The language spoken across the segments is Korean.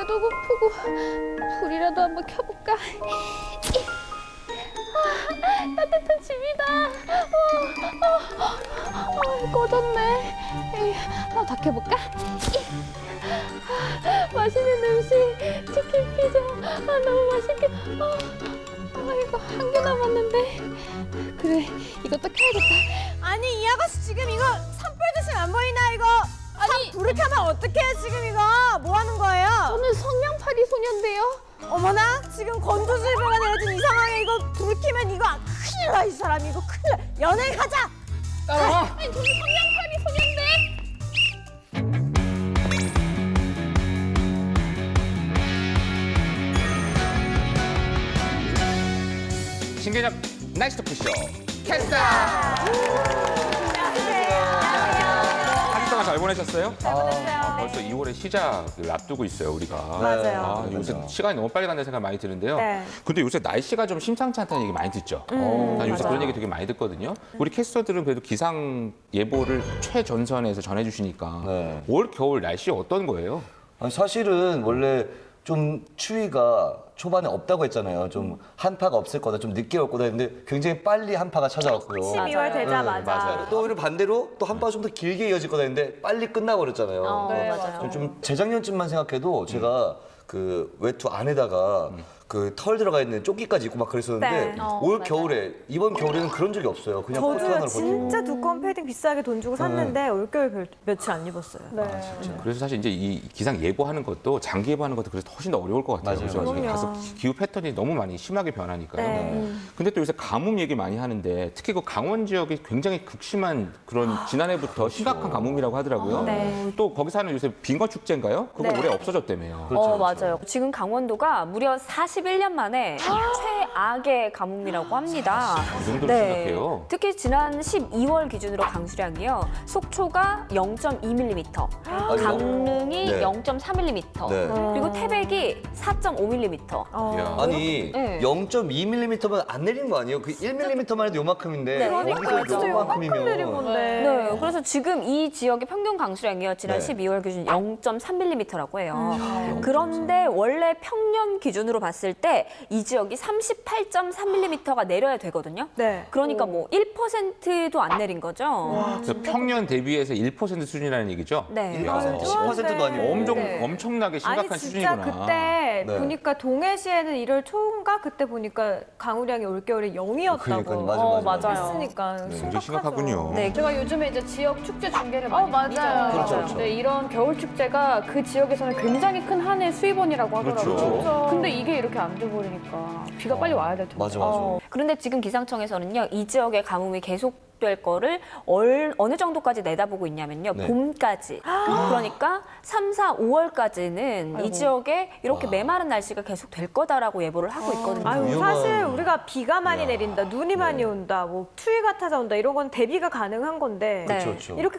배도 고프고 불이라도 한번 켜볼까? 따뜻한 집이다. 꺼졌네. 하나 더 켜볼까? 맛있는 음식, 치킨, 피자. 너무 맛있겠다. 이거 한 개 남았는데. 그래, 이것도 켜야겠다. 아니 이 아가씨 지금 이거 산불 드시면 안 보이나 이거? 아니, 불을 켜면 어떡해 지금 이거? 뭐 하는 거예요? 저는 성냥팔이 소녀인데요. 어머나 지금 건조주의보가 내려진 이 상황에 이거 불 켜면 이거 큰일 나 이 사람 이거 큰일 나. 연예가자. 아니, 저는 성냥팔이 소녀인데. 신개념 나이스 토크쇼 캐스터! 한 주 동안 잘 보내셨어요? 벌써 2월에 시작을 앞두고 있어요, 우리가. 맞아요. 요새 시간이 너무 빨리 간다는 생각 많이 드는데요. 네. 근데 요새 날씨가 좀 심상치 않다는 얘기 많이 듣죠. 난 요새 그런 얘기 되게 많이 듣거든요. 우리 캐스터들은 그래도 기상 예보를 최전선에서 전해주시니까 네. 올 겨울 날씨 어떤 거예요? 아니, 사실은 원래 좀 추위가 초반에 없다고 했잖아요. 좀 한파가 없을 거다, 좀 늦게 올 거다 했는데 굉장히 빨리 한파가 찾아왔고요. 12월 되자마자. 또 오히려 반대로 또 한파가 좀 더 길게 이어질 거다 했는데 빨리 끝나버렸잖아요. 네, 맞아요. 좀 재작년쯤만 생각해도 제가 그 외투 안에다가 그 털 들어가 있는 조끼까지 입고 막 그랬었는데 네. 올 겨울에 이번 겨울에는 그런 적이 없어요. 그냥 코트 저도 하나로 진짜 버티고. 두꺼운 패딩 비싸게 돈 주고 샀는데 올겨울 며칠 안 입었어요. 그래서 사실 이제 이 기상 예보하는 것도 장기 예보하는 것도 그래서 훨씬 더 어려울 것 같아요. 맞아요. 그래서 그럼요. 가서 기후 패턴이 너무 많이 심하게 변하니까요. 네. 근데 또 요새 가뭄 얘기 많이 하는데 특히 그 강원 지역이 굉장히 극심한 그런 지난해부터 심각한 가뭄이라고 하더라고요. 네. 또 거기 사는 요새 빙어 축제인가요? 그거 네. 올해 없어졌다며요. 그렇죠, 맞아요. 지금 강원도가 무려 41년 만에 최악의 가뭄이라고 합니다. 이 정도로 심각해요. 특히 지난 12월 기준으로 강수량이요. 속초가 0.2mm, 강릉이 네. 0.3mm, 네. 그리고 태백이 4.5mm. 이야. 아니 네. 0.2mm면 안 내린 거 아니에요? 그 1mm만 해도 요만큼인데 네. 그러니까 진짜 요만큼 내린 건데. 네, 그래서 지금 이 지역의 평균 강수량이요. 지난 네. 12월 기준 0.3mm라고 해요. 그런데 원래 평년 기준으로 봤을 때 이 지역이 38.3mm가 내려야 되거든요. 네. 그러니까 뭐 1%도 안 내린 거죠. 그래서 평년 대비해서 1% 수준이라는 얘기죠? 네. 이야. 10%도 아니고 엄청나게 심각한 아니 진짜 수준이구나. 그때 네. 보니까 동해시에는 1월 초인가 그때 보니까 강우량이 올겨울에 0이었다고 그러니까요. 맞아요. 했으니까 굉장히 심각하군요. 네. 제가 요즘에 이제 지역 축제 중계를 많이 맞아요. 다니잖아요. 그렇죠, 그렇죠. 근데 이런 겨울 축제가 그 지역에서는 굉장히 큰 한 해 수입원이라고 하더라고요. 그렇죠. 근데 이게 이렇게 안 돼버리니까 비가 빨리 와야 될 텐데. 맞아, 맞아. 그런데 지금 기상청에서는요, 이 지역의 가뭄이 계속될 거를 어느 정도까지 내다보고 있냐면요, 네. 봄까지. 그러니까 3, 4, 5월까지는 이 지역에 이렇게 메마른 날씨가 계속 될 거다라고 예보를 하고 있거든요. 아유 위험한- 사실 우리가 비가 많이 야. 내린다, 눈이 많이 온다, 뭐 추위가 찾아온다 이런 건 대비가 가능한 건데 네. 그렇죠. 이렇게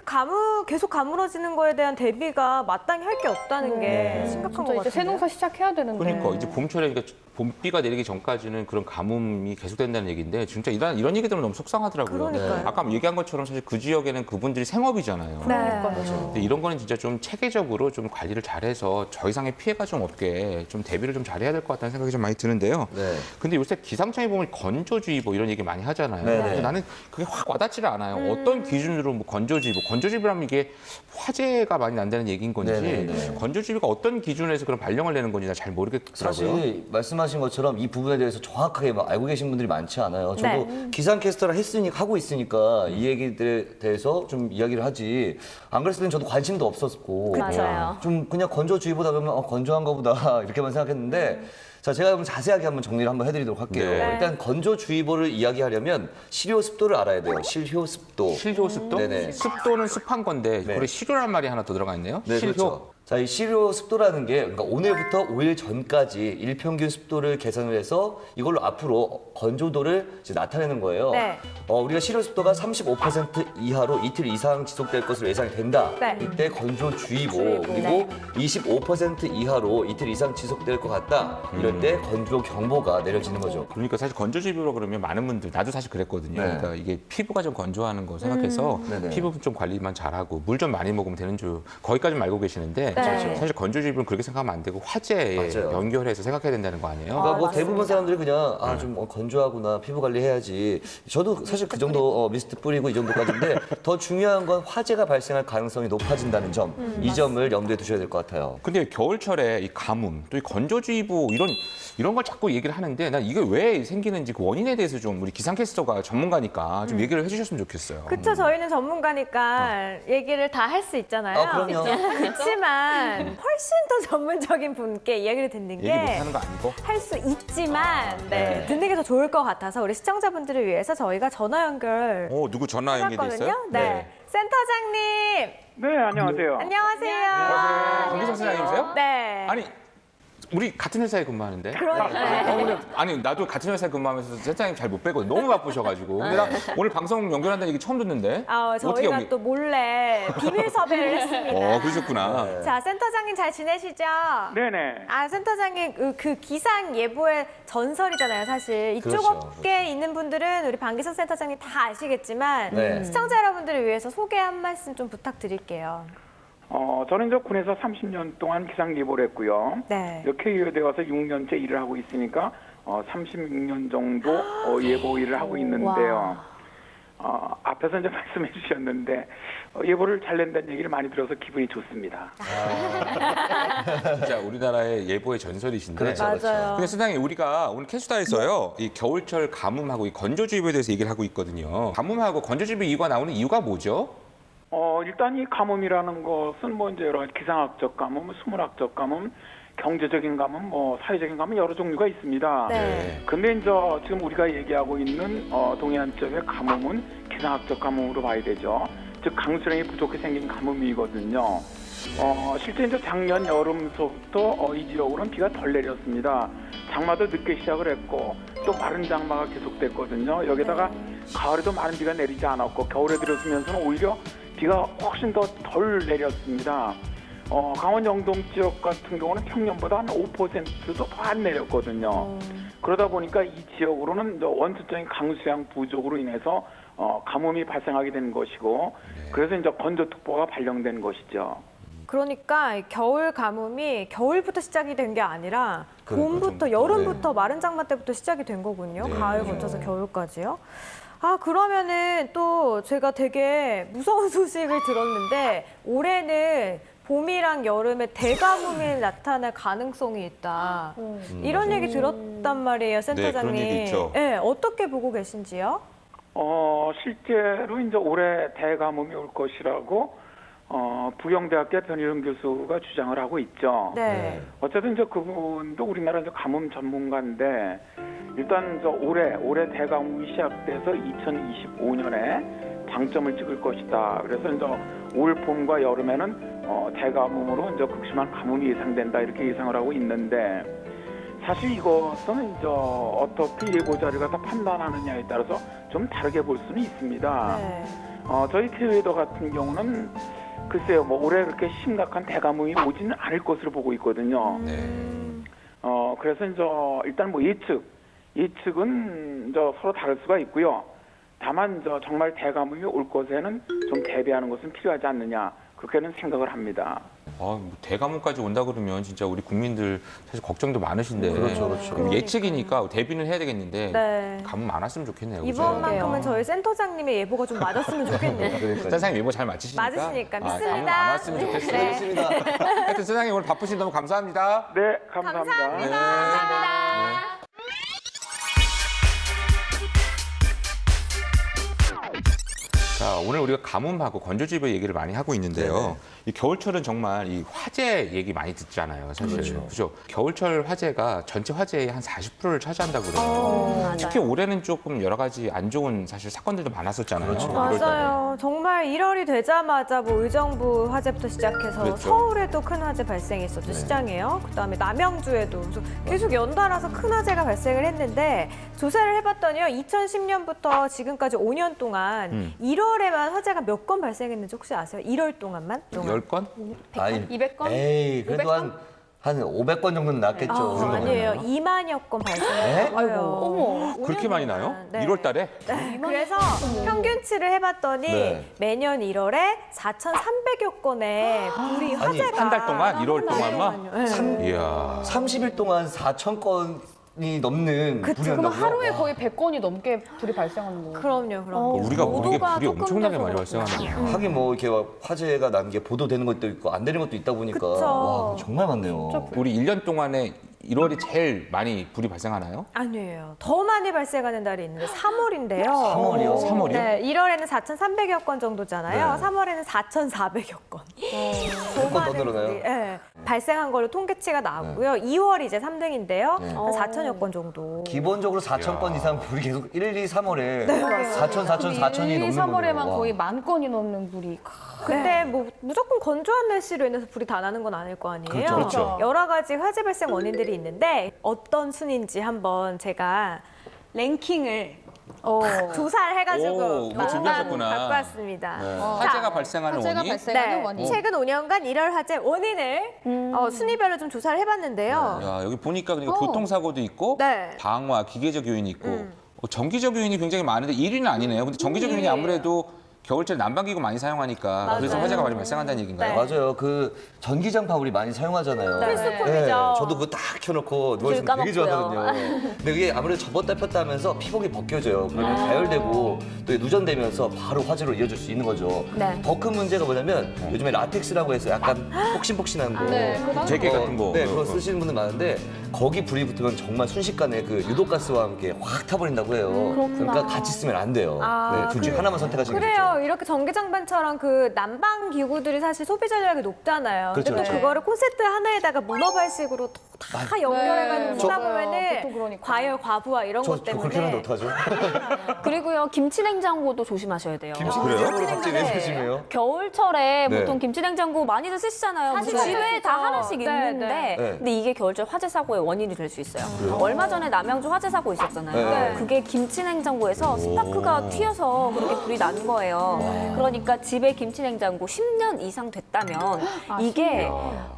계속 가물어지는 거에 대한 대비가 마땅히 할 게 없다는 게 심각한 진짜 것 이제 같아요. 새농사 시작해야 되는데. 그러니까 이제 봄철에 그러니까 봄비가 내리기 전까지는 그런 가뭄이 계속된다는 얘기인데 진짜 이런 얘기 들으면 너무 속상하더라고요. 그러니까요. 아까 얘기한 것처럼 사실 그 지역에는 그분들이 생업이잖아요. 네. 근데 이런 거는 진짜 좀 체계적으로 좀 관리를 잘해서 저 이상의 피해가 좀 없게 좀 대비를 좀 잘해야 될 것 같다는 생각이 좀 많이 드는데요. 네. 근데 요새 기상청에 보면 건조주의보 이런 얘기 많이 하잖아요. 네네. 근데 나는 그게 확 와닿지를 않아요. 어떤 기준으로 뭐 건조주의보라면 이게 화재가 많이 난다는 얘기인 건지 네네네. 건조주의보가 어떤 기준에서 그런 발령을 내는 건지 나 잘 모르겠더라고요. 사실 말씀하신 것처럼 이 부분에 대해서 정확하게 막 알고 계신 분들이 많지 않아요. 저도 네. 기상캐스터를 하고 있으니까 이 얘기들에 대해서 좀 이야기를 하지. 안 그랬을 땐 저도 관심도 없었고. 맞아요. 좀 그냥 건조주의보다 그러면 건조한 거보다 이렇게만 생각했는데 자, 제가 그럼 자세하게 한번 정리를 한번 해드리도록 할게요. 네. 일단 건조주의보를 이야기하려면 실효 습도를 알아야 돼요. 실효 습도. 실효 습도? 네네. 습도는 습한 건데 네. 그래 실효란 말이 하나 더 들어가 있네요. 네, 실효. 그렇죠. 자, 이 실효 습도라는 게 그러니까 오늘부터 5일 전까지 일평균 습도를 계산을 해서 이걸로 앞으로 건조도를 이제 나타내는 거예요. 네. 우리가 실효 습도가 35% 이하로 이틀 이상 지속될 것으로 예상이 된다. 네. 이때 건조주의보 그리고 25% 이하로 이틀 이상 지속될 것 같다. 이럴 때 건조 경보가 내려지는 거죠. 그러니까 사실 건조주의보라 그러면 많은 분들 나도 사실 그랬거든요. 네. 그러니까 이게 피부가 좀 건조하는 거 생각해서 네네. 피부 좀 관리만 잘하고 물 좀 많이 먹으면 되는 줄 거기까지는 알고 계시는데 네. 사실 건조주의보는 그렇게 생각하면 안 되고 화재에 맞아요. 연결해서 생각해야 된다는 거 아니에요? 그러니까 뭐 맞습니다. 대부분 사람들이 그냥 좀 건조하구나 피부 관리 해야지. 저도 사실 그 정도 미스트 뿌리고 이 정도까지인데 더 중요한 건 화재가 발생할 가능성이 높아진다는 점. 이 점을 염두에 두셔야 될 것 같아요. 근데 겨울철에 이 가뭄 또 이 건조주의보 이런 걸 자꾸 얘기를 하는데 난 이게 왜 생기는지 그 원인에 대해서 좀 우리 기상캐스터가 전문가니까 좀 얘기를 해주셨으면 좋겠어요. 그쵸, 저희는 전문가니까 얘기를 다 할 수 있잖아요. 그럼요. 그렇지만 훨씬 더 전문적인 분께 이야기를 듣는 얘기 게 못하는 거 아니고. 할 수 있지만 네. 듣는 게 더 좋을 것 같아서 우리 시청자분들을 위해서 저희가 전화 연결 누구 전화 연결돼 있어요? 해봤거든요. 네. 센터장님 네, 안녕하세요. 안녕하세요. 강기석 선생님이세요? 네. 아니 우리 같은 회사에 근무하는데. 그러니까요. 오늘 아니 나도 같은 회사에 근무하면서 센터장님 잘 못 뵈거든. 너무 바쁘셔가지고. 근데 나 오늘 방송 연결한다는 얘기 처음 듣는데. 어떻게 저희가 연결- 또 몰래 비밀 섭외를 했습니다. 그러셨구나. 자, 센터장님 잘 지내시죠? 네네. 센터장님 그 기상 예보의 전설이잖아요, 사실. 이쪽 그렇죠, 업계에 있는 분들은 우리 방기석 센터장님 다 아시겠지만 네. 시청자 여러분들을 위해서 소개 한 말씀 좀 부탁드릴게요. 저는 이제 군에서 30년 동안 기상 예보를 했고요. 네. KU에 와서 6년째 일을 하고 있으니까 36년 정도 예보 일을 하고 있는데요. 앞에서 이제 말씀해 주셨는데 예보를 잘 낸다는 얘기를 많이 들어서 기분이 좋습니다. 진짜 우리나라의 예보의 전설이신데. 그렇죠, 그렇죠. 맞아요. 근데 선생님 우리가 오늘 캐스터에서요 이 겨울철 가뭄하고 이 건조주의보에 대해서 얘기를 하고 있거든요. 가뭄하고 건조주의보 이유가 나오는 이유가 뭐죠? 일단 이 가뭄이라는 것은 뭐 이제 여러 가지 기상학적 가뭄, 수문학적 가뭄, 경제적인 가뭄, 사회적인 가뭄 여러 종류가 있습니다. 네. 근데 이제 지금 우리가 얘기하고 있는 동해안 쪽의 가뭄은 기상학적 가뭄으로 봐야 되죠. 즉 강수량이 부족해 생긴 가뭄이거든요. 실제 이제 작년 여름서부터 이 지역으로는 비가 덜 내렸습니다. 장마도 늦게 시작을 했고 또 마른 장마가 계속됐거든요. 여기다가 가을에도 많은 비가 내리지 않았고 겨울에 들어서면서는 오히려 비가 훨씬 더 덜 내렸습니다. 강원 영동 지역 같은 경우는 평년보다 한 5%도 더 안 내렸거든요. 그러다 보니까 이 지역으로는 원천적인 강수량 부족으로 인해서 가뭄이 발생하게 된 것이고 그래서 이제 건조특보가 발령된 것이죠. 그러니까 이 겨울 가뭄이 겨울부터 시작이 된 게 아니라 봄부터 좀, 여름부터 마른 장마 때부터 시작이 된 거군요. 네, 가을 거쳐서 겨울까지요. 그러면은 또 제가 되게 무서운 소식을 들었는데 올해는 봄이랑 여름에 대가뭄이 나타날 가능성이 있다. 이런 얘기 들었단 말이에요, 센터장님. 그런 얘기 있죠. 네, 어떻게 보고 계신지요? 실제로 이제 올해 대가뭄이 올 것이라고 부영대학교 변희룡 교수가 주장을 하고 있죠. 네. 어쨌든 이제 그분도 우리나라 이제 가뭄 전문가인데 일단 올해 대가뭄이 시작돼서 2025년에 방점을 찍을 것이다. 그래서 이제 올 봄과 여름에는 대가뭄으로 이제 극심한 가뭄이 예상된다 이렇게 예상을 하고 있는데 사실 이것은 이제 어떻게 예보자를 갖다 판단하느냐에 따라서 좀 다르게 볼 수는 있습니다. 네. 저희 KU에도 같은 경우는 글쎄요, 올해 그렇게 심각한 대가뭄이 오지는 않을 것으로 보고 있거든요. 그래서 이제 일단 예측은 이제 서로 다를 수가 있고요. 다만 정말 대가뭄이 올 것에는 좀 대비하는 것은 필요하지 않느냐 그렇게는 생각을 합니다. 뭐 대가뭄까지 온다 그러면 진짜 우리 국민들 사실 걱정도 많으신데. 그렇죠, 그렇죠. 그럼 예측이니까 대비는 해야 되겠는데. 네. 가뭄 안 왔으면 좋겠네요. 그죠? 이번만큼은 저희 센터장님의 예보가 좀 맞았으면 좋겠네요. 그러니까요. 선생님 예보 잘 맞히시니까. 맞으시니까 가뭄 믿습니다. 안 왔으면 좋겠어요. 네. 알겠습니다. 하여튼 선생님 오늘 바쁘신 너무 감사합니다. 네, 감사합니다. 네. 자, 오늘 우리가 가뭄하고 건조주의보 얘기를 많이 하고 있는데요. 네네. 이 겨울철은 정말 이 화재 얘기 많이 듣잖아요, 사실. 그렇죠. 그죠? 겨울철 화재가 전체 화재의 한 40%를 차지한다고 그래요. 특히 올해는 조금 여러 가지 안 좋은 사실 사건들도 많았었잖아요. 그렇죠. 1월 달에. 맞아요. 정말 1월이 되자마자 의정부 화재부터 시작해서 그렇죠. 서울에도 큰 화재 발생했었죠, 시장에요. 그다음에 남양주에도 그래서 계속 연달아서 큰 화재가 발생을 했는데 조사를 해봤더니요. 2010년부터 지금까지 5년 동안 1월에만 화재가 몇 건 발생했는지 혹시 아세요? 1월 동안만? 10건? 아니, 200건? 에이, 그래도 500건? 한 한 500건 정도는 났겠죠. 그 정도 아니에요. 되면. 2만여 건 네? 발생했어요. 어머. 그렇게 많이 나요? 네. 1월 달에? 그래서 평균치를 해봤더니 네. 매년 1월에 4,300여 건의 불이 화재가 한 달 동안? 1월 동안만? 네. 이야. 30일 동안 4천 건이 넘는 불이 그럼 난다고요? 하루에 와. 거의 100건이 넘게 불이 발생하는 거예요. 그럼요. 우리가 모르게 모두가 불이 조금 엄청나게 돼서 많이 발생하는 하긴 뭐 이렇게 막 화재가 난 게 보도되는 것도 있고 안 되는 것도 있다 보니까 그쵸. 와 정말 많네요. 우리 1년 동안에 1월이 제일 많이 불이 발생하나요? 아니에요. 더 많이 발생하는 달이 있는데 3월인데요. 3월이요? 3월이요? 네, 1월에는 4,300여 건 정도잖아요. 네. 3월에는 4,400여 건. 한 건 더 늘어나요? 불이, 네, 발생한 걸로 통계치가 나왔고요. 2월이 이제 3등인데요. 네. 한 4,000여 건 정도. 기본적으로 4천 건 이상 불이 계속 1, 2, 3월에 네, 4천, 4천, 4천이 넘는 3월에만 거네요. 거의 1000건이 넘는 불이. 근데 뭐 무조건 건조한 날씨로 인해서 불이 다 나는 건 아닐 거 아니에요. 그렇죠, 그렇죠. 여러 가지 화재 발생 원인들이 있는데 어떤 순인지 한번 제가 랭킹을 조사를 해가지고 오, 이거 준비하셨구나. 갖고 왔습니다. 화재가 발생하는 화재가 원인? 발생하는 네, 원인. 최근 5년간 일월 화재 원인을 순위별로 좀 조사를 해봤는데요. 야, 여기 보니까 그러니까 교통사고도 있고 네. 방화, 기계적 요인이 있고 전기적 요인이 굉장히 많은데 1위는 아니네요. 근데 전기적 요인이 아무래도 겨울철 난방기구 많이 사용하니까 그래서 맞아요. 화재가 많이 발생한다는 얘기인가요? 네. 맞아요. 그 전기장파 우리 많이 사용하잖아요. 필수품이죠. 저도 그거 딱 켜놓고 누워있으면 되게 까먹고요. 좋아하거든요. 근데 그게 아무래도 접었다 폈다 하면서 피복이 벗겨져요. 그러면 가열되고 또 누전되면서 바로 화재로 이어질 수 있는 거죠. 네. 더 큰 문제가 뭐냐면 요즘에 라텍스라고 해서 약간 폭신폭신한 거. 네, 그거 재개 같은 거. 네, 그거 쓰시는 분들 많은데 거기 불이 붙으면 정말 순식간에 그 유독가스와 함께 확 타버린다고 해요. 그러니까 같이 쓰면 안 돼요. 네, 둘 중 하나만 선택하시는 게 그래요. 좋죠. 이렇게 전기장판처럼 그 난방 기구들이 사실 소비 전력이 높잖아요. 그렇죠, 근데 또 그렇죠. 그거를 콘센트 하나에다가 문어발식으로 다 연결해가지고 네, 쓰다 맞아요. 보면은 보통 그러니까. 과열, 과부하 이런 것 저 그렇게 하는데 때문에 어떡하죠? 그리고요, 김치냉장고도 조심하셔야 돼요. 김치냉장고를 갑자기 왜 쓰시네요? 겨울철에 네. 보통 김치냉장고 많이들 쓰시잖아요. 사실 집에 쓰죠. 다 하나씩 네, 있는데 네. 네. 근데 이게 겨울철 화재 사고의 원인이 될 수 있어요. 얼마 전에 남양주 화재 사고 있었잖아요. 네. 그게 김치냉장고에서 스파크가 튀어서 그렇게 불이 난 거예요. 그러니까 집에 김치냉장고 10년 이상 됐다면 이게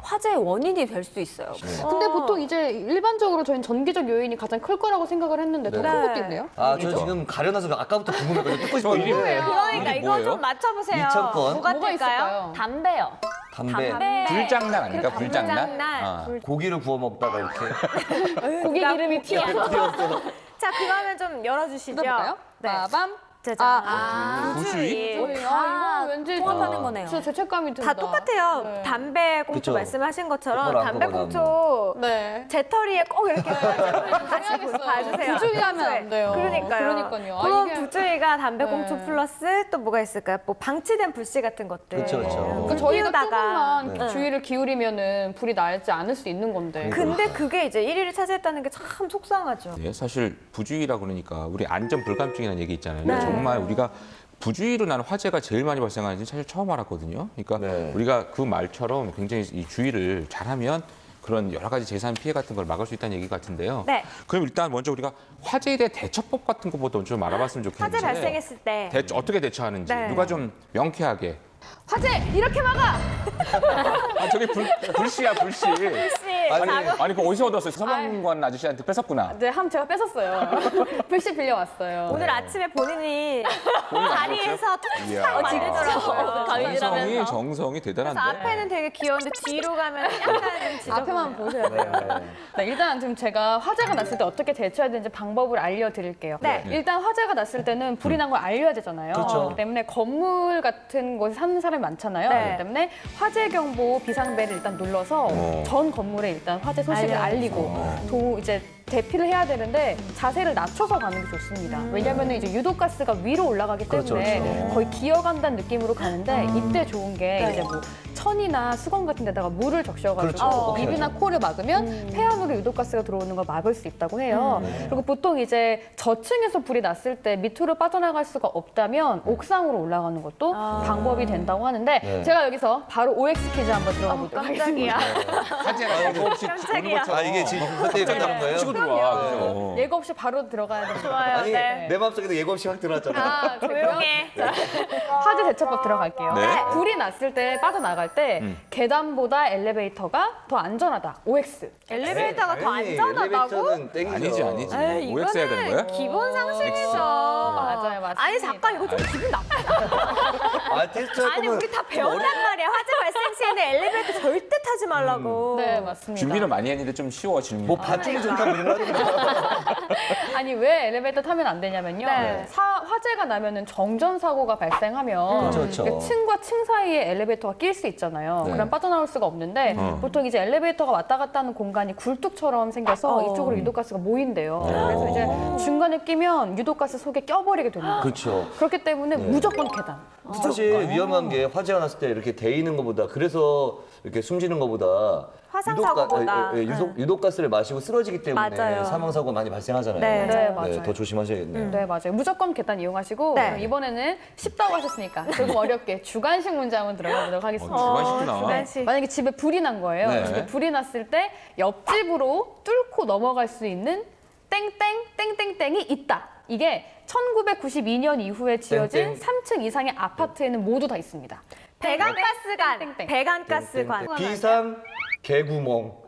화재의 원인이 될 수 있어요. 근데 보통 이제 일반적으로 저희는 전기적 요인이 가장 클 거라고 생각을 했는데 더 큰 네. 것도 있네요. 아, 저 지금 가려놔서 아까부터 궁금했거든요. 듣고 저 이게 싶었는데. 그러니까 이게 이거 뭐예요? 좀 맞춰보세요. 2,000 건? 뭐가 뭐가 될까요? 있을까요? 담배요. 담배. 불장난 아닌가? 불장난? 불장난. 아. 고기를 구워 먹다가 이렇게. 고기 기름이 튀어서. 자, 그러면 좀 열어주시죠. 들어볼까요? 네. 빠밤. 짜잔. 부수입? 이거 왠지 통합하는 거네요. 진짜 죄책감이 든다. 다 똑같아요. 네. 담배 꽁초 그쵸. 말씀하신 것처럼 똑바로 담배 한꺼번에 꽁초 네. 재터리에 꼭 이렇게 다시 해야겠어요. 봐주세요. 부주의하면 안 돼요. 그러니까요. 그러니까요. 아, 그런 이게- 부주의가 담배 꽁초 네. 플러스 또 뭐가 있을까요? 뭐 방치된 불씨 같은 것들. 그쵸, 그쵸. 그러니까 저희가 피우다가. 조금만 주의를 기울이면은 불이 날지 않을 수 있는 건데. 근데 그게 이제 1위를 차지했다는 게 참 속상하죠. 네, 사실 부주의라 그러니까 우리 안전 불감증이라는 얘기 있잖아요. 네. 정말 우리가 부주의로 나는 화재가 제일 많이 발생하는지 사실 처음 알았거든요. 그러니까 네. 우리가 그 말처럼 굉장히 이 주의를 잘하면 그런 여러 가지 재산 피해 같은 걸 막을 수 있다는 얘기 같은데요. 네. 그럼 일단 먼저 우리가 화재에 대해 대처법 같은 것부터 좀 알아봤으면 좋겠는데. 화재 발생했을 때 어떻게 대처하는지 네. 누가 좀 명쾌하게. 화재 이렇게 막아. 아 저기 불씨야 불씨. 아니 그 어디서 얻었어요? 서방관 아저씨한테 뺏었구나. 네, 함 제가 뺏었어요. 불씨 빌려 왔어요. 오늘 아침에 본인이 안 자리에서 이야. 탁탁 만들더라고요. 정성이 대단한데. 그래서 앞에는 되게 귀여운데 뒤로 가면 약간 지저분해요. 앞에만 보셔야 돼요. 네, 일단 지금 제가 화재가 났을 때 어떻게 대처해야 되는지 방법을 알려드릴게요. 네. 일단 화재가 났을 때는 불이 난 걸 알려야 되잖아요. 그렇죠. 그렇기 때문에 건물 같은 곳에 사는 사람이 많잖아요. 네. 그렇기 때문에 화재 경보 비상벨을 일단 눌러서 전 건물에 일단 화재 소식을 알리고 이제 대피를 해야 되는데 자세를 낮춰서 가는 게 좋습니다. 왜냐하면 이제 유독가스가 위로 올라가기 때문에 그렇죠. 거의 기어간다는 느낌으로 가는데 이때 좋은 게 이제 뭐 천이나 수건 같은 데다가 물을 적셔가지고 그렇죠. 입이나 코를 막으면 폐암으로 유독가스가 들어오는 걸 막을 수 있다고 해요. 그리고 보통 이제 저층에서 불이 났을 때 밑으로 빠져나갈 수가 없다면 옥상으로 올라가는 것도 방법이 된다고 하는데 네. 제가 여기서 바로 OX 퀴즈 한번 들어가 보도록 하겠습니다. 화재가 예고 없이 오는 것처럼. 아, 이게 지금 그때 끝나는 거예요? 치고 들어와. 그죠? 예고 없이 바로 들어가야 됩니다. 좋아요. 아니, 네. 내 마음속에도 예고 없이 확 들어왔잖아. 아, 조용해. 화재 대처법 들어갈게요. 네. 불이 났을 때 빠져나갈 때 계단보다 엘리베이터가 더 안전하다. OX. 엘리베이터가 더 아니, 안전하다고? 엘리베이터는 땡이죠. 아니지. 에이, OX 해야 되는 거예요? 기본 상식이죠. 맞아요, 맞습니다. 아니 잠깐 이거 좀 기분 나쁘다. 아, 테스트 할 아니 거면 우리 다 배웠단 말이야. 화재 발생 시에는 엘리베이터 절대 타지 말라고. 네, 맞습니다. 준비는 많이 했는데 좀 쉬워지는 뭐 밧줄이 좋다고 이런 거 아니 왜 엘리베이터 타면 안 되냐면요. 네. 화재가 나면은 정전 사고가 발생하면 그렇죠. 이게 층과 층 사이에 엘리베이터가 낄 수 있잖아요. 네. 그럼 빠져나올 수가 없는데 보통 이제 엘리베이터가 왔다 갔다 하는 공간이 굴뚝처럼 생겨서 이쪽으로 유독가스가 모인대요. 그래서 이제 중간에 끼면 유독가스 속에 껴버리게 됩니다. 그렇죠. 그렇기 때문에 무조건 계단. 사실 위험한 게 화재가 났을 때 이렇게 데이는 것보다 그래서 이렇게 숨지는 것보다 화상 사고보다. 유독가스를 마시고 쓰러지기 때문에 맞아요. 사망 사고가 많이 발생하잖아요. 네. 네, 맞아요. 더 조심하셔야겠네요. 네, 맞아요. 무조건 계단 이용하시고 네. 그럼 이번에는 쉽다고 하셨으니까 조금 어렵게 주관식 문제 한번 들어가 보도록 하겠습니다. 주관식도 나와. 주관식. 만약에 집에 불이 난 거예요. 네. 집에 불이 났을 때 옆집으로 뚫고 넘어갈 수 있는 땡땡땡땡땡이 있다. 이게 1992년 이후에 지어진 땡땡. 3층 이상의 아파트에는 모두 다 있습니다. 배관가스관. 땡땡땡. 배관가스관. 비상 개구멍.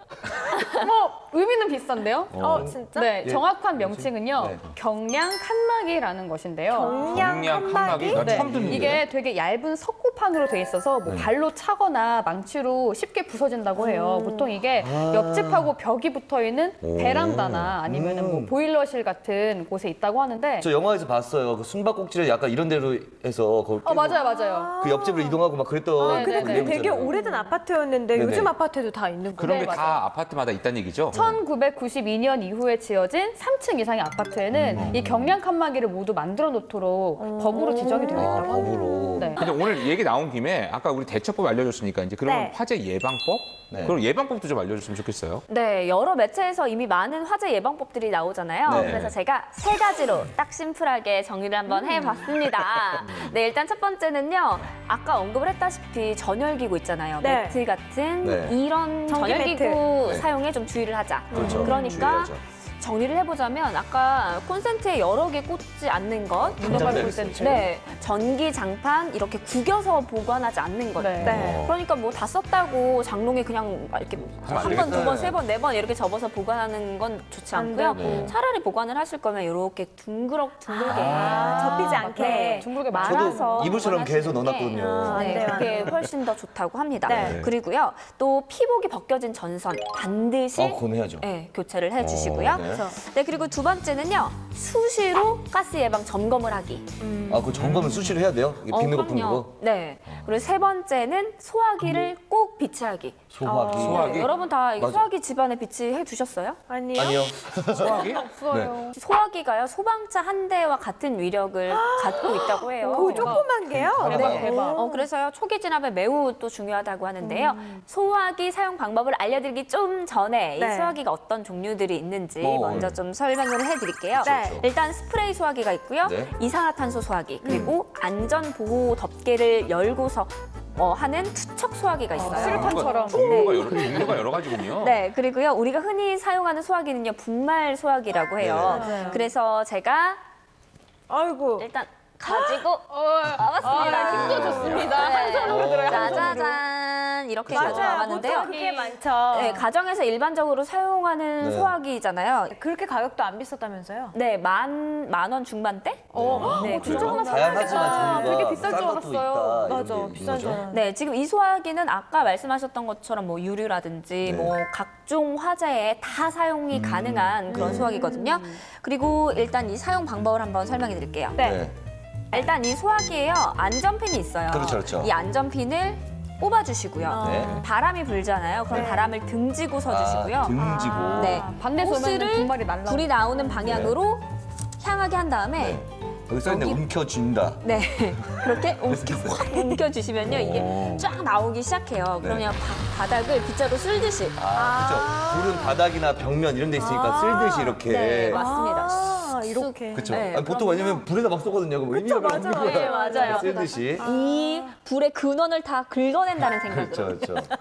뭐 의미는 비슷한데요? 진짜? 네, 예. 정확한 명칭은요. 네. 경량 칸막이라는 것인데요. 경량 칸막이? 나 네, 처음 듣는데. 이게 되게 얇은 석고판으로 돼 있어서 뭐 발로 차거나 망치로 쉽게 부서진다고 해요. 보통 이게 옆집하고 벽이 붙어 있는 베란다나 아니면은 뭐 보일러실 같은 곳에 있다고 하는데 저 영화에서 봤어요. 그 숨바꼭질을 약간 이런 데로 해서 거기 끼고 맞아요. 그 옆집으로 이동하고 막 그랬던 네, 근데 네, 그게 네. 되게 오래된 아파트였는데 네네. 요즘 아파트에도 다 있는 거예요. 그런 네, 게 다 아파트마다 있다는 얘기죠? 1992년 이후에 지어진 3층 이상의 아파트에는 이 경량 칸막이를 모두 만들어 놓도록 법으로 지정이 되어 있다고 합니다. 법으로. 네. 근데 오늘 얘기 나온 김에 아까 우리 대처법 알려줬으니까 이제 그러면 네. 화재 예방법? 네. 그럼 예방법도 좀 알려줬으면 좋겠어요. 네, 여러 매체에서 이미 많은 화재 예방법들이 나오잖아요. 네. 그래서 제가 3가지로 딱 심플하게 정리를 한번 해봤습니다. 네, 일단 첫 번째는요. 아까 언급을 했다시피 전열기구 있잖아요. 네. 매트 같은 네. 이런 전기 전열기구 매트. 사용에 좀 주의를 하자. 그렇죠. 그러니까 주의해야죠. 정리를 해보자면 아까 콘센트에 여러 개 꽂지 않는 것, 무너갈 네. 콘센트. 네, 전기 장판 이렇게 구겨서 보관하지 않는 것. 네. 네. 그러니까 뭐 다 썼다고 장롱에 그냥 이렇게 하면 안 한 번, 되겠다. 두 번, 세 번, 네 번 이렇게 접어서 보관하는 건 좋지 안 않고요. 되고. 차라리 보관을 하실 거면 이렇게 둥그렇게 접히지 않게. 네. 둥글게 말아서 저도 이불처럼 보관하시는 계속 넣어놨거든요. 게, 안 네, 돼요, 안 그게 돼요. 훨씬 더 좋다고 합니다. 네. 그리고요, 또 피복이 벗겨진 전선 반드시 그건 해야죠. 네, 교체를 해주시고요. 네. 네, 그리고 두 번째는요, 수시로 가스 예방 점검을 하기. 그 점검은 수시로 해야 돼요? 이게 빗는 거 푸는 거? 그럼요. 네. 그리고 세 번째는 소화기를 꼭 비치하기. 소화기. 소화기? 여러분 다 이거 맞아. 소화기 집안에 비치해 두셨어요? 아니요. 아니요. 소화기? 없어요. 소화기가요 소방차 한 대와 같은 위력을 갖고 있다고 해요. 그 조그만 게요? 대박, 대박. 그래서요 초기 진압에 매우 또 중요하다고 하는데요. 소화기 사용 방법을 알려드리기 좀 전에 네. 이 소화기가 어떤 종류들이 있는지 어, 먼저 좀 설명을 해드릴게요. 네. 일단 스프레이 소화기가 있고요. 네. 이산화탄소 소화기 그리고 안전보호 덮개를 열고서 하는 투척 소화기가 있어요. 수류탄처럼. 종류가 여러 가지군요. 네, 그리고요 우리가 흔히 사용하는 소화기는요 분말 소화기라고 해요. 네, 맞아요. 그래서 제가 아이고. 일단 가지고 와봤습니다. 힘도 좋습니다. 한 손으로 들어요. 한 손으로. 짜자잔 이렇게 맞아요. 가져와봤는데요. 보통 그게 많죠. 네, 가정에서 일반적으로 사용하는 네. 소화기잖아요. 그렇게 가격도 안 비쌌다면서요? 네, 만 원 중반대? 네, 그 진짜 정도. 하나 다양하지만 사야겠다. 종류가 되게 비쌀 줄 싼 것도 알았어요. 있다, 이런 맞아, 게 비싼 줄 거죠. 알았는데. 네, 지금 이 소화기는 아까 말씀하셨던 것처럼 뭐 유류라든지 네. 뭐 각종 화재에 다 사용이 가능한 그런 소화기거든요. 그리고 일단 이 사용 방법을 한번 설명해 드릴게요. 네. 일단 이 소화기에요 안전핀이 있어요. 그렇죠, 그렇죠. 이 안전핀을 뽑아주시고요. 네. 바람이 불잖아요. 그럼 네. 바람을 등지고 서주시고요. 등지고. 네, 반대 쏘면 분말이 날라. 불이 나오는 방향으로 향하게 한 다음에 네. 여기 써있네, 여기- 움켜쥔다. 네, 그렇게 움켜주시면요 이게 쫙 나오기 시작해요. 그러면 바닥을 빗자루 쓸듯이 그렇죠. 불은 바닥이나 벽면 이런 데 있으니까 쓸듯이 이렇게. 네, 맞습니다. 이렇게. 그렇죠. 네, 아니, 보통 왜냐면 불에다 막 쏘거든요. 그럼 의미가 없는 맞아요. 거야. 네, 맞아요. 쓸듯이. 이 불의 근원을 다 긁어낸다는 생각으로. 그렇죠, 그렇죠.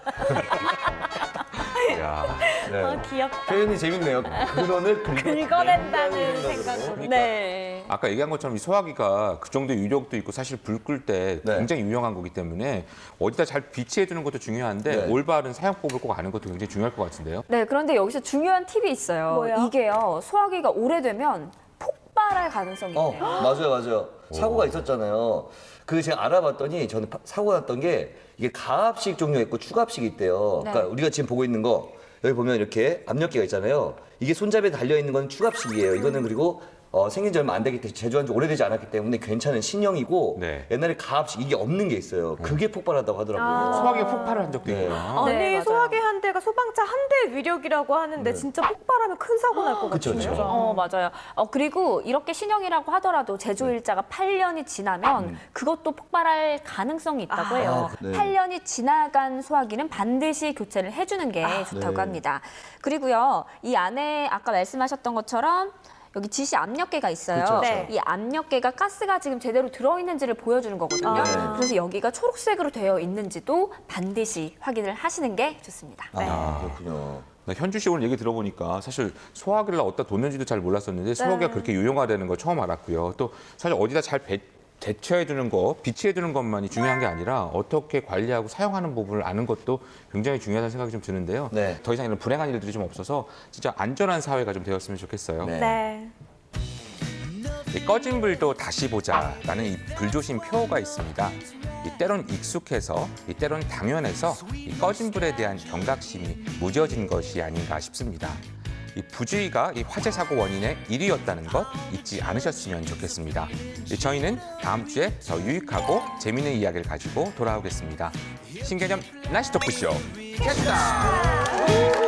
야. 네. 귀엽다. 표현이 재밌네요. 근원을 긁어낸다는 생각으로. 네. 아까 얘기한 것처럼 이 소화기가 그 정도 유력도 있고 사실 불 끌 때 네. 굉장히 유용한 거기 때문에 어디다 잘 비치해 두는 것도 중요한데 네. 올바른 사용법을 꼭 아는 것도 굉장히 중요할 것 같은데요. 네, 그런데 여기서 중요한 팁이 있어요. 뭐요? 이게요, 소화기가 오래되면 폭발할 가능성이 있네요. 맞아요. 사고가 있었잖아요. 그 제가 알아봤더니 저는 사고 났던 게 이게 가압식 종류가 있고 추가압식이 있대요. 네. 그러니까 우리가 지금 보고 있는 거 여기 보면 이렇게 압력계가 있잖아요. 이게 손잡이에 달려 있는 건 추가압식이에요. 이거는 그리고 생긴 지 얼마 안 되기 때문에 제조한 지 오래되지 않았기 때문에 괜찮은 신형이고 네. 옛날에 가압식 이게 없는 게 있어요. 그게 폭발한다고 하더라고요. 소화기가 폭발을 한 적도 네. 있구나. 아니 네, 맞아요. 소화기 한 대가 소방차 한 대 위력이라고 하는데 진짜 폭발하면 큰 사고 날 것 그쵸, 같아요. 그쵸. 맞아요. 그리고 이렇게 신형이라고 하더라도 제조일자가 8년이 지나면 그것도 폭발할 가능성이 있다고 해요. 네. 8년이 지나간 소화기는 반드시 교체를 해주는 게 좋다고 네. 합니다. 그리고요, 이 안에 아까 말씀하셨던 것처럼 여기 지시 압력계가 있어요. 그쵸, 그쵸. 네. 이 압력계가 가스가 지금 제대로 들어있는지를 보여주는 거거든요. 네. 그래서 여기가 초록색으로 되어 있는지도 반드시 확인을 하시는 게 좋습니다. 그렇군요. 나 현주 씨 오늘 얘기 들어보니까 사실 소화기를 어디다 뒀는지도 잘 몰랐었는데 소화기가 그렇게 유용하다는 거 처음 알았고요. 또 사실 어디다 잘 대처해 두는 거, 비치해 두는 것만이 중요한 게 아니라 어떻게 관리하고 사용하는 부분을 아는 것도 굉장히 중요하다는 생각이 좀 드는데요. 네. 더 이상 이런 불행한 일들이 좀 없어서 진짜 안전한 사회가 좀 되었으면 좋겠어요. 네. 네. 이 꺼진 불도 다시 보자라는 이 불조심 표어가 있습니다. 이 때론 익숙해서, 이 때론 당연해서 이 꺼진 불에 대한 경각심이 무뎌진 것이 아닌가 싶습니다. 이 부주의가 이 화재 사고 원인의 1위였다는 것 잊지 않으셨으면 좋겠습니다. 저희는 다음 주에 더 유익하고 재미있는 이야기를 가지고 돌아오겠습니다. 신개념 날씨 토크쇼 캡다.